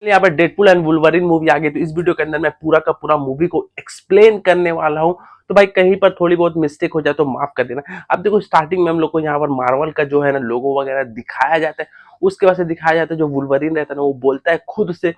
यहाँ पर Deadpool and Wolverine movie आ गई, तो इस वीडियो के अंदर मैं पूरा का पूरा मूवी को एक्सप्लेन करने वाला हूँ। तो भाई कहीं पर थोड़ी बहुत मिस्टेक हो जाए तो माफ कर देना। अब देखो स्टार्टिंग में हम लोग को यहाँ पर मार्वल का जो है ना लोगो वगैरह दिखाया जाता है, उसके बाद से दिखाया जाता है जो वुल्वरिन रहता है ना वो बोलता है खुद से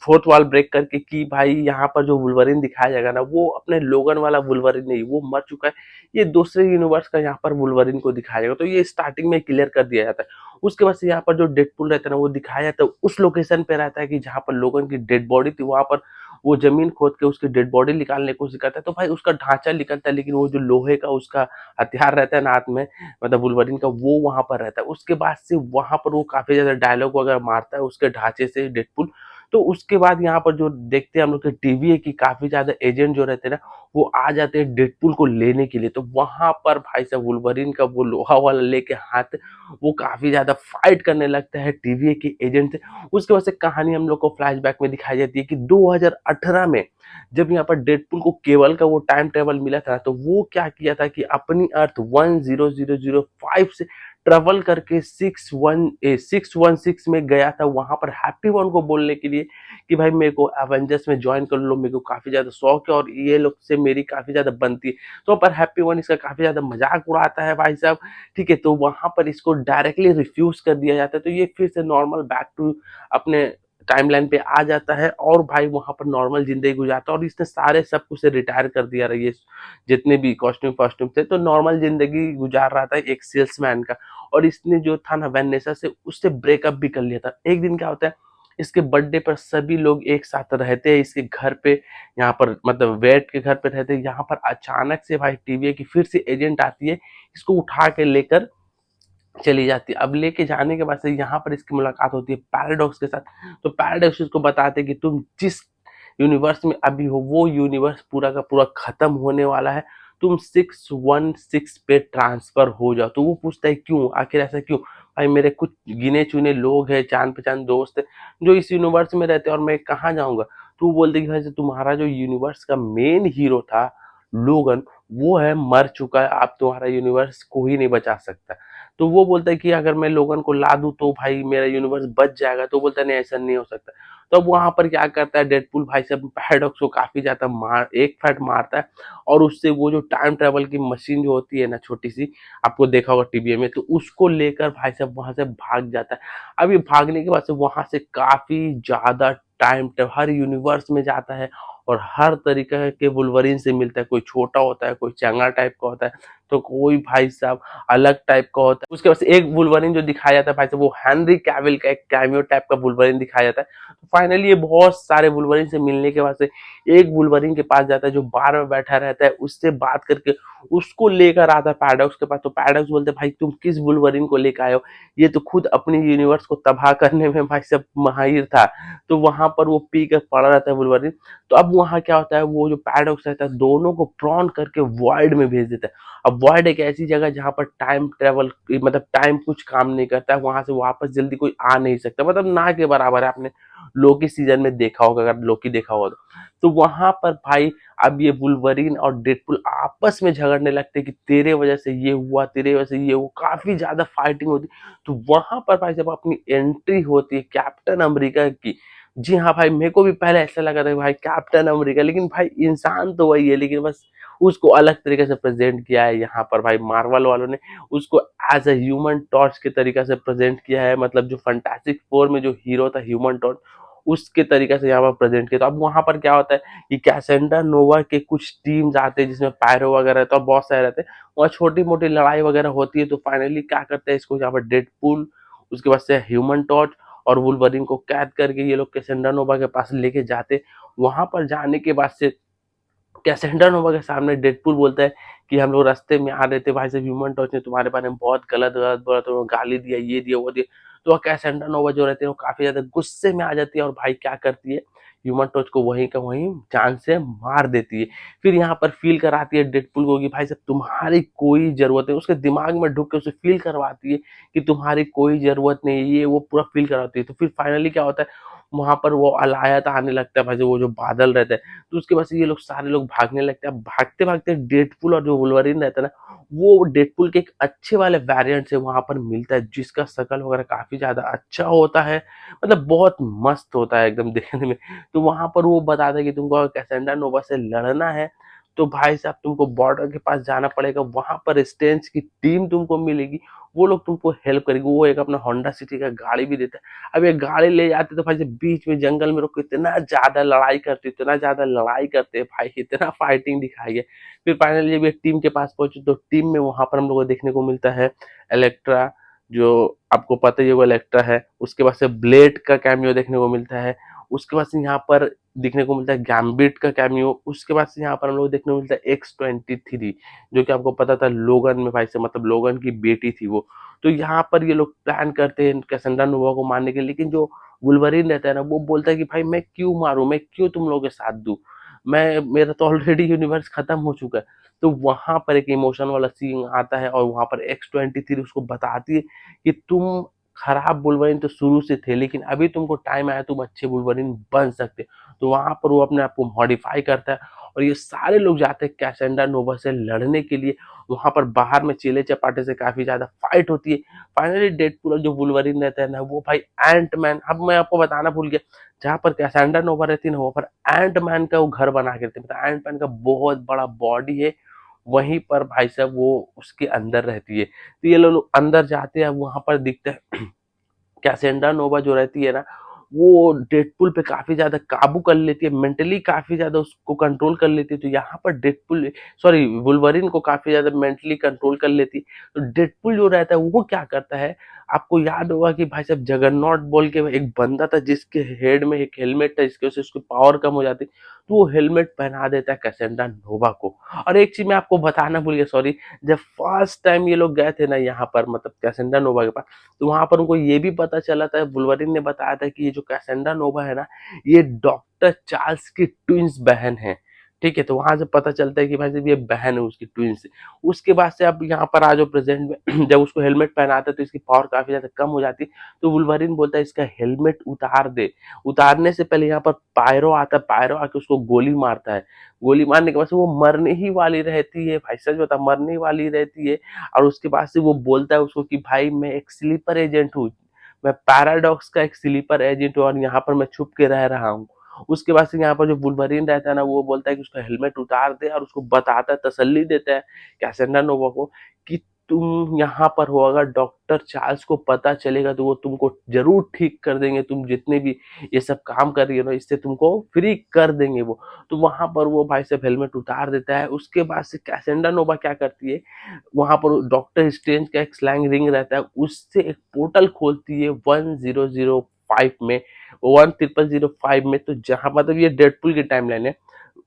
फोर्थ वॉल ब्रेक करके कि भाई यहाँ पर जो वुल्वरिन दिखाया जाएगा ना वो अपने लोगन वाला वुल्वरिन नहीं, वो मर चुका है, ये दूसरे यूनिवर्स का यहाँ पर वुल्वरिन को दिखाया जाएगा। तो ये स्टार्टिंग में क्लियर कर दिया जाता है। उसके बाद से यहाँ पर जो डेडपुल रहता है ना वो दिखाया जाता है उस लोकेशन पे रहता है कि जहाँ पर लोगों की डेड बॉडी थी, वहां पर वो जमीन खोद के उसकी डेड बॉडी निकालने की कोशिश करता है। तो भाई उसका ढांचा निकलता है, लेकिन वो जो लोहे का उसका हथियार रहता है ना हाथ में, मतलब वुल्वरिन का, वो वहां पर रहता है। उसके बाद से वहां पर वो काफी ज्यादा डायलॉग वगैरह मारता है उसके ढांचे से डेडपुल। तो उसके बाद यहाँ पर जो देखते हैं हम लोग की टीवी है कि काफी ज्यादा एजेंट जो रहते हैं ना वो आ जाते हैं डेडपुल को लेने के लिए। तो वहां पर भाई साहब वुल्वरिन का वो लोहा वाला लेके हाथ, वो काफी ज्यादा फाइट करने लगता है टीवीए के एजेंट से। उसके बाद से कहानी हम लोग को फ्लैशबैक में दिखाई जाती है कि 2018 में जब यहाँ पर डेडपुल को केबल का वो टाइम ट्रेवल मिला था, तो वो क्या किया था कि अपनी अर्थ 10005 से ट्रेवल करके 616 में गया था, वहां पर हैप्पी वन को बोलने के लिए कि भाई मेरे को एवेंजर्स में ज्वाइन कर लो, मेरे को काफी ज्यादा शौक है और ये लोग से मेरी काफी ज्यादा बनती है। तो पर हैप्पी वन इसका काफी ज्यादा मजाक उड़ाता है भाई साहब। ठीक है, तो वहां पर इसको डायरेक्टली रिफ्यूज कर दिया जाता है। तो ये फिर से नॉर्मल बैक टू अपने टाइमलाइन पे आ जाता है और भाई वहां पर नॉर्मल जिंदगी गुजारता है। और इसने सारे सब कुछ से रिटायर कर दिया रही है, जितने भी कॉस्ट्यूम फॉस्ट्यूम थे, तो नॉर्मल जिंदगी गुजार रहा था एक सेल्समैन का। और इसने जो था ना वैनेसा से, उससे ब्रेकअप भी कर लिया था। एक दिन क्या होता है, इसके बर्थडे पर सभी लोग एक साथ रहते हैं इसके घर पे, यहाँ पर मतलब वेट के घर पे रहते हैं। यहाँ पर अचानक से भाई टीवीए की फिर से एजेंट आती है, इसको उठा के लेकर चली जाती है। अब लेके जाने के बाद से यहाँ पर इसकी मुलाकात होती है पैराडॉक्स के साथ। तो पैराडॉक्स इसको बताते हैं कि तुम जिस यूनिवर्स में अभी हो वो यूनिवर्स पूरा का पूरा खत्म होने वाला है, तुम 616 पे ट्रांसफर हो जाओ। तो वो पूछता है क्यों, आखिर ऐसा क्यों? भाई मेरे कुछ गिने चुने लोग हैं, जान पहचान दोस्त है जो इस यूनिवर्स में रहते हैं और मैं कहाँ जाऊंगा। तो वो बोलते कि भाई तुम्हारा जो यूनिवर्स का मेन हीरो था लोगन, वो है मर चुका है, आप तुम्हारा यूनिवर्स को ही नहीं बचा सकता। तो वो बोलता है कि अगर मैं लोगन को ला दूं तो भाई मेरा यूनिवर्स बच जाएगा। तो बोलता है नहीं ऐसा नहीं हो सकता। तो अब वहां पर क्या करता है डेडपुल भाई साहब, पैराडॉक्स को काफी ज्यादा एक फैट मारता है और उससे वो जो टाइम ट्रेवल की मशीन जो होती है ना छोटी सी, आपको देखा होगा टीवी में, तो उसको लेकर भाई साहब वहां से भाग जाता है। अब ये भागने के बाद से वहां से काफी ज्यादा टाइम हर यूनिवर्स में जाता है और हर तरीके के वुल्वरिन से मिलता है। कोई छोटा होता है, कोई चंगा टाइप का होता है, तो कोई भाई साहब अलग टाइप का होता है। उसके बाद से एक वुल्वरिन जो दिखाया जाता है भाई साहब, वो हेनरी कैविल का एक कैमियो टाइप का वुल्वरिन दिखाया जाता है। तो फाइनली ये बहुत सारे वुल्वरिन से मिलने के बाद से एक वुल्वरिन के पास जाता है जो बार में बैठा रहता है, उससे बात करके उसको लेकर आता है पैराडॉक्स के पास। तो पैराडॉक्स बोलते भाई तुम किस वुल्वरिन को लेकर आए हो, ये तो खुद अपनी यूनिवर्स को तबाह करने में भाई साहब माहिर था। तो वहां पर वो पी कर पड़ा रहता है वुल्वरिन। तो अब वहां क्या होता है, वो जो पैराडॉक्स रहता है दोनों को प्रॉन करके वॉइड में भेज देता है। अब वॉइड एक ऐसी जगह जहां पर टाइम ट्रेवल मतलब टाइम कुछ काम नहीं करता है, वहां से वापस जल्दी कोई आ नहीं सकता, मतलब ना के बराबर है। आपने लोकी सीजन में देखा होगा, अगर लोकी देखा होगा तो वहां पर भाई अब ये वुल्वरिन और डेडपुल आपस में झगड़ने लगते हैं कि तेरे वजह से ये हुआ, तेरे वजह से ये हुआ, काफी ज्यादा फाइटिंग होती। तो वहां पर भाई जब अपनी एंट्री होती है कैप्टन अमेरिका की। जी हाँ भाई, मेरे को भी पहले ऐसा लगा था भाई कैप्टन अमेरिका, लेकिन भाई इंसान तो वही है, लेकिन बस उसको अलग तरीके से प्रेजेंट किया है यहाँ पर भाई मार्वल वालों ने। उसको एज अ ह्यूमन टॉर्च के तरीके से प्रेजेंट किया है, मतलब जो फंटास्टिक फोर में जो हीरो था ह्यूमन टॉर्च, उसके तरीके से यहाँ पर प्रेजेंट किया। तो अब वहां पर क्या होता है कि कैसेंडा नोवा के कुछ टीम्स आते हैं जिसमें पायरो वगैरह रहता है और बहुत सारे रहते हैं, वहाँ छोटी मोटी लड़ाई वगैरह होती है। तो फाइनली क्या करते हैं, इसको यहाँ पर डेडपुल, उसके बाद से ह्यूमन टॉर्च और वुल्वरिन को कैद करके ये लोग कैसेंडा नोवा के पास लेके जाते। वहां पर जाने के बाद से कैसेंडा नोवा के सामने डेडपुल बोलता है कि हम लोग रास्ते में आ रहे थे भाई साहब, ह्यूमन टॉर्च ने तुम्हारे बारे में बहुत गलत गलत बोला, तो गाली दिया, ये दिया वो दिया। तो कैसेंडा नोवा जो रहते हैं वो काफी ज्यादा गुस्से में आ जाती है और भाई क्या करती है, ह्यूमन टॉर्च को वहीं का वहीं जान से मार देती है। फिर यहाँ पर फील कराती है डेडपुल को कि भाई साहब तुम्हारी कोई जरूरत नहीं, उसके दिमाग में ढुक के उसे फील करवाती है कि तुम्हारी कोई जरूरत नहीं है, ये वो पूरा फील करवाती है। तो फिर फाइनली क्या होता है, वहाँ पर वो अलायत आने लगता है भाई, वो जो बादल रहता है, तो उसके बाद से ये लोग सारे लोग भागने लगते हैं। भागते-भागते डेडपूल और जो वुल्वरीन रहता है ना, वो डेडपूल के एक अच्छे वाले वेरिएंट से वहाँ पर मिलता है, जिसका शकल वगैरह काफ़ी ज़्यादा अच्छा होता है, मतलब बहुत मस्त होता है एकदम देखने में। तो वहाँ पर वो बताता है कि तुमको अगर कैसेंड्रा नोवा से लड़ना है, तो भाई साहब तुमको बॉर्डर के पास जाना पड़ेगा, वहाँ पर स्टेंज की टीम तुमको मिलेगी, वो लोग तुमको हेल्प करेंगे। वो एक अपना होंडा सिटी का गाड़ी भी देता है। अब ये गाड़ी ले जाते तो भाई साहब बीच में जंगल में रोक के इतना ज़्यादा लड़ाई करते भाई, इतना फाइटिंग दिखाई है। फिर फाइनली जब ये टीम के पास पहुँचे तो टीम में वहाँ पर हम लोग को देखने को मिलता है इलेक्ट्रा, जो आपको पता ही होगा इलेक्ट्रा है। उसके बाद से ब्लेड का कैमियो देखने को मिलता है। उसके बाद से यहाँ पर देखने को मिलता है गैम्बिट का कैमियो। उसके बाद से यहाँ पर हम लोग देखने को मिलता है X-23, जो कि आपको पता था लोगन में भाई से, मतलब लोगन की बेटी थी वो। तो यहाँ पर ये लोग प्लान करते हैं कैसेंड्रा नोवा को मारने के लिए, लेकिन जो वुल्वरीन रहता है ना, वो बोलता है कि भाई मैं क्यों मारूं, मैं क्यों तुम लोगों के साथ दूं, मैं मेरा तो ऑलरेडी यूनिवर्स खत्म हो चुका है। तो वहां पर एक इमोशन वाला सीन आता है और वहां पर X-23 उसको बताती है कि तुम खराब वुल्वरीन तो शुरू से थे, लेकिन अभी तुमको टाइम आया, तुम अच्छे वुल्वरीन बन सकते। तो वहां पर वो अपने आप को मॉडिफाई करता है और ये सारे लोग जाते हैं कैसेंड्रा नोवा से लड़ने के लिए। वहां पर बाहर में चेले चपाटे से काफी ज्यादा फाइट होती है। फाइनली डेडपूल और जो वुल्वरीन रहता है ना, वो भाई एंट मैन, अब मैं आपको बताना भूल गया, जहाँ पर कैसेंड्रा नोवा रहती है ना, वहाँ पर एंट मैन का वो घर बना के रहते हैं, मतलब एंट मैन का बहुत बड़ा बॉडी है, वहीं पर भाई साहब वो उसके अंदर रहती है। तो ये लोग अंदर जाते हैं, वहां पर दिखता है कैसेंड्रा नोवा जो रहती है ना, वो डेडपूल पे काफ़ी ज़्यादा काबू कर लेती है, मेंटली काफ़ी ज़्यादा उसको कंट्रोल कर लेती है। तो यहाँ पर डेडपूल, सॉरी, वुल्वरीन को काफ़ी ज़्यादा मेंटली कंट्रोल कर लेती है। तो डेडपूल जो रहता है वो क्या करता है, आपको याद होगा कि भाई साहब जगरनॉट बोल के एक बंदा था जिसके हेड में एक हेलमेट था, जिसकी वजह से उसकी पावर कम हो जाती, तो वो हेलमेट पहना देता है कैसेंड्रा नोवा को। और एक चीज़ मैं आपको बताना भूल गया, सॉरी, जब फर्स्ट टाइम ये लोग गए थे ना यहाँ पर, मतलब कैसेंड्रा नोवा के पास, तो वहां पर उनको ये भी पता चला था, वुल्वरीन ने बताया था कि ये जो कैसेंड्रा नोवा है ना, ये डॉक्टर चार्ल्स की ट्विंस बहन है। ठीक है, तो वहां से पता चलता है कि भाई साहब ये बहन है उसकी, ट्विंस। उसके बाद से अब यहाँ पर आ जाओ प्रेजेंट में जब उसको हेलमेट पहनाता है तो इसकी पावर काफी ज्यादा कम हो जाती है। तो वुल्वरीन बोलता है इसका हेलमेट उतार दे। उतारने से पहले यहाँ पर पायरो आता है, पायरो आके उसको गोली मारता है। गोली मारने के बाद से वो मरने ही वाली रहती है भाई, सच बता, मरने वाली रहती है। और उसके बाद से वो बोलता है उसको कि भाई मैं एक स्लीपर एजेंट हूँ, मैं पैराडॉक्स का एक स्लीपर एजेंट हूँ और यहाँ पर मैं छुप के रह रहा हूँ। उसके बाद से यहाँ पर जो वुल्वरीन रहता है ना, वो बोलता है कि उसका हेलमेट उतार दे और उसको बताता है, तसल्ली देता है कैसेंड्रा नोवा को कि तुम यहाँ पर हो, अगर डॉक्टर चार्ल्स को पता चलेगा तो वो तुमको जरूर ठीक कर देंगे, तुम जितने भी ये सब काम कर रही हो ना, इससे तुमको फ्री कर देंगे वो। तो वहां पर वो भाई साहब हेलमेट उतार देता है। उसके बाद से कैसेंड्रा नोवा क्या करती है, वहां पर डॉक्टर स्ट्रेंज का एक स्लैंग रिंग रहता है, उससे एक पोर्टल खोलती है 1005 में, 1005 में। तो जहां, मतलब ये डेडपुल की टाइमलाइन है,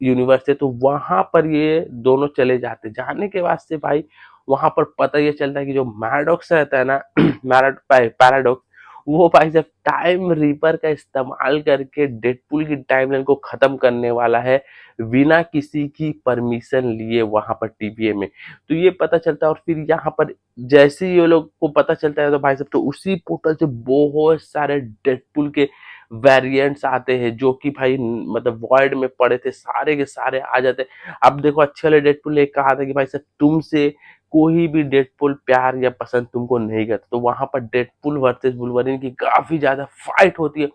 यूनिवर्स है, तो वहां पर ये दोनों चले जाते हैं। जाने के बाद से भाई वहां पर पता ये चलता है कि जो मैडॉक्स रहता है ना, पैराडॉक्स, वो भाई जब टाइम रीपर का इस्तेमाल करके डेडपुल की टाइमलाइन को खत्म करने वाला है, बिना किसी की परमिशन लिए वहां पर टीवीए में। तो ये पता चलता है और फिर यहाँ पर जैसे ही ये लोग को पता चलता है तो भाई साहब, तो उसी पोर्टल से बहुत सारे डेडपुल के वेरिएंट्स आते हैं, जो कि भाई मतलब वॉइड में पड़े थे, सारे के सारे आ जाते हैं। अब देखो, अच्छे वाले डेडपुल ने कहा था कि भाई साहब तुमसे कोई भी डेडपुल प्यार या पसंद तुमको नहीं करता। तो वहां पर डेडपुल वर्सेस वुल्वरीन की काफी ज्यादा फाइट होती है,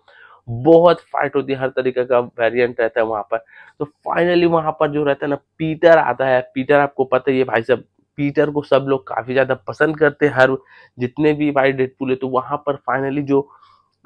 बहुत फाइट होती है, हर तरीके का वेरिएंट रहता है वहां पर। तो फाइनली वहां पर जो रहता है ना, पीटर आता है। पीटर आपको पता ही है भाई साहब, पीटर को सब लोग काफी ज्यादा पसंद करते हैं, हर जितने भी भाई डेडपुल है। तो वहां पर फाइनली जो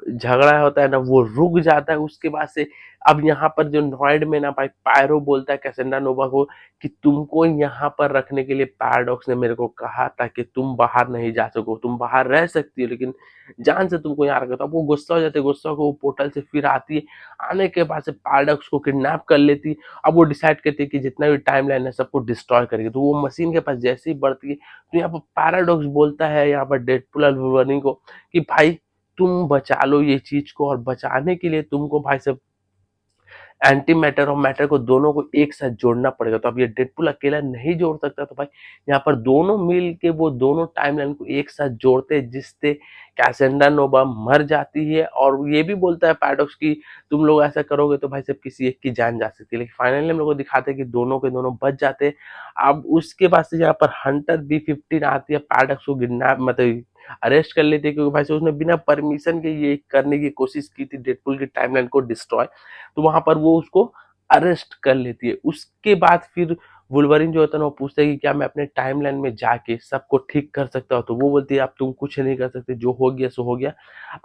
झगड़ा होता है ना, वो रुक जाता है। उसके बाद से अब यहाँ पर जो नॉइड में ना भाई पायरो बोलता है कैसेंड्रा नोवा को कि तुमको यहाँ पर रखने के लिए पैराडॉक्स ने मेरे को कहा था कि तुम बाहर नहीं जा सको, तुम बाहर रह सकती हो लेकिन जान से तुमको यहाँ रखा था। अब वो गुस्सा हो जाते, गुस्सा को वो पोर्टल से फिर आती है। आने के बाद से पैराडॉक्स को किडनैप कर लेती है। अब वो डिसाइड करती है कि जितना भी टाइम लाइन है सबको डिस्ट्रॉय करेगी। तो वो मशीन के पास जैसे ही बढ़ती है, तो यहाँ पर पैराडॉक्स बोलता है यहाँ पर डेडपुल और वुल्वरीन को कि भाई तुम बचा लो ये चीज को, और बचाने के लिए तुमको भाई साहब एंटी मैटर और मैटर को दोनों को एक साथ जोड़ना पड़ेगा। तो अब ये डेडपुल अकेला नहीं जोड़ सकता, तो भाई यहाँ पर दोनों मिल के वो दोनों टाइमलाइन को एक साथ जोड़ते हैं, जिससे कैसेंड्रा नोवा मर जाती है। और ये भी बोलता है पैराडॉक्स की तुम लोग ऐसा करोगे तो भाई साहब किसी एक की जान जा सकती है, लेकिन फाइनली हम लोग को दिखाते हैं कि दोनों के दोनों बच जाते हैं। अब उसके बाद से यहाँ पर हंटर B-15 आती है, पैराडॉक्स को किडनैप मतलब अरेस्ट कर लेती है, क्योंकि भाई साहब उसने बिना परमिशन के ये करने की कोशिश की थी डेडपुल की टाइमलाइन को डिस्ट्रॉय। तो वहां पर वो उसको अरेस्ट कर लेती है। उसके बाद फिर वुल्वरिन जो होता है ना, वो पूछता है कि क्या मैं अपने टाइमलाइन में जाके सबको ठीक कर सकता हूँ, तो वो बोलती है अब तुम कुछ नहीं कर सकते, जो हो गया सो हो गया।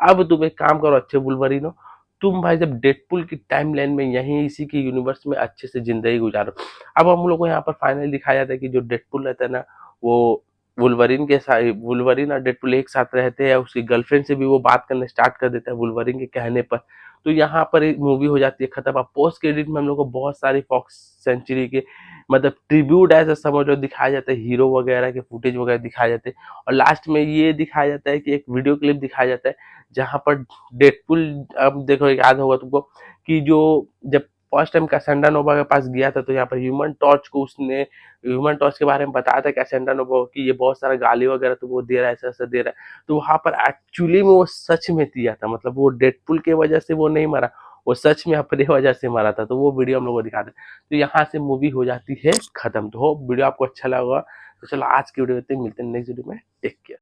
अब तुम एक काम करो अच्छे वुल्वरिनो, तुम भाई जब डेडपुल की टाइमलाइन में यहीं इसी के यूनिवर्स में अच्छे से जिंदगी गुजारो। अब हम लोग को यहाँ पर फाइनली दिखाया जाता है कि जो डेडपुल रहता है ना, वो वुल्वरिन के साथ, वुल्वरिन और डेडपुल एक साथ रहते हैं, उसकी गर्लफ्रेंड से भी वो बात करना स्टार्ट कर देता है वुल्वरिन के कहने पर। तो यहाँ पर एक मूवी हो जाती है खत्म। अब पोस्ट क्रेडिट में हम लोग को बहुत सारी फॉक्स सेंचुरी के मतलब ट्रिब्यूट ऐसा समझ लो दिखाया जाता है, हीरो वगैरह के फुटेज वगैरह दिखाए जाते हैं। और लास्ट में ये दिखाया जाता है कि एक वीडियो क्लिप दिखाया जाता है जहां पर डेडपुल, अब देखो याद होगा तुमको कि जो जब फर्स्ट टाइम कैसेंड्रा नोवा के पास गया था, तो यहाँ पर ह्यूमन टॉर्च को उसने ह्यूमन टॉर्च के बारे में बताया था कैसेंड्रा नोवा को कि ये बहुत सारा गाली वगैरह तो वो दे रहा है, ऐसा ऐसा दे रहा है। तो वहां पर एक्चुअली में वो सच में दिया था, मतलब वो डेडपुल के वजह से वो नहीं मरा, वो सच में अपने वजह से मरा था। तो वो वीडियो हम लोग को दिखाते हैं। तो यहाँ से मूवी हो जाती है खत्म। तो हो वीडियो आपको अच्छा लगा, तो चलो आज की वीडियो में मिलते हैं नेक्स्ट वीडियो में। Take care.